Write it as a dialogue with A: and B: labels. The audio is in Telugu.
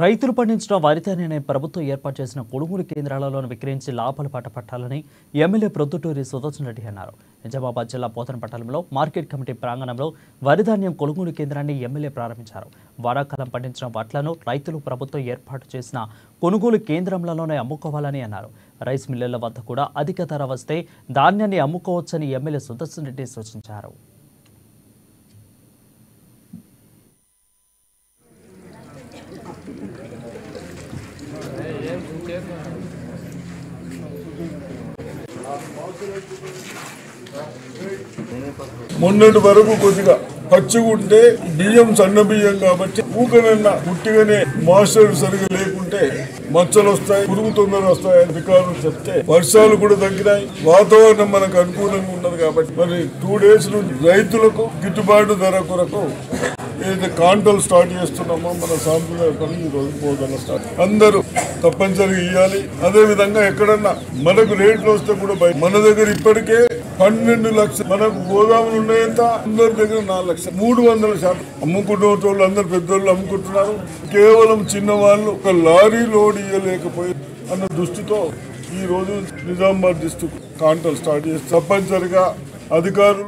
A: రైతులు పండించిన వరిధాన్యాన్ని ప్రభుత్వం ఏర్పాటు చేసిన కొనుగోలు కేంద్రాలలో విక్రయించి లాభాల పాట పట్టాలని ఎమ్మెల్యే ప్రొద్దుటూరి సుదర్శన్ రెడ్డి అన్నారు. నిజామాబాద్ జిల్లా పోతనపట్టణంలో మార్కెట్ కమిటీ ప్రాంగణంలో వరిధాన్యం కొనుగోలు కేంద్రాన్ని ఎమ్మెల్యే ప్రారంభించారు. వానాకాలం పండించిన వడ్లను రైతులు ప్రభుత్వం ఏర్పాటు చేసిన కొనుగోలు కేంద్రంలోనే అమ్ముకోవాలని అన్నారు. రైస్ మిల్లుల వద్ద కూడా అధిక ధర వస్తే ధాన్యాన్ని అమ్ముకోవచ్చని ఎమ్మెల్యే సుదర్శన్ రెడ్డి సూచించారు.
B: మొన్నటి వరకు కొద్దిగా పచ్చిగా ఉంటే బియ్యం సన్న బియ్యం కాబట్టి ఊకనన్నా పుట్టిగానే మాస్టర్ సరిగా లేకుంటే మచ్చలు వస్తాయి, పురుగు తొందరలు వస్తాయి అని అధికారులు చెప్తే వర్షాలు కూడా తగ్గినాయి, వాతావరణం మనకు అనుకూలంగా ఉన్నది కాబట్టి మరి 2 days నుండి రైతులకు గిట్టుబాటు ధర కొరకు ఏదైతే కాంటోలు స్టార్ట్ చేస్తున్నామో మన సాంప్రదాయ ఈ రోజు పోదల స్టార్ట్ అందరూ తప్పనిసరిగా ఇవ్వాలి. అదే విధంగా ఎక్కడన్నా మనకు రేట్లు వస్తే కూడా మన దగ్గర ఇప్పటికే 12 లక్షలు మనకు గోదాములు ఉన్నాయంత, అందరి దగ్గర 4 లక్షలు 300% అమ్ముకుంటున్న వాళ్ళు అందరు పెద్దోళ్ళు అమ్ముకుంటున్నారు. కేవలం చిన్నవాళ్ళు ఒక లారీ లోడ్ ఇవ్వలేకపోయి అన్న దృష్టితో ఈ రోజు నిజామాబాద్ డిస్ట్రిక్ట్ కాంటోలు స్టార్ట్ చేసి తప్పనిసరిగా అధికారులు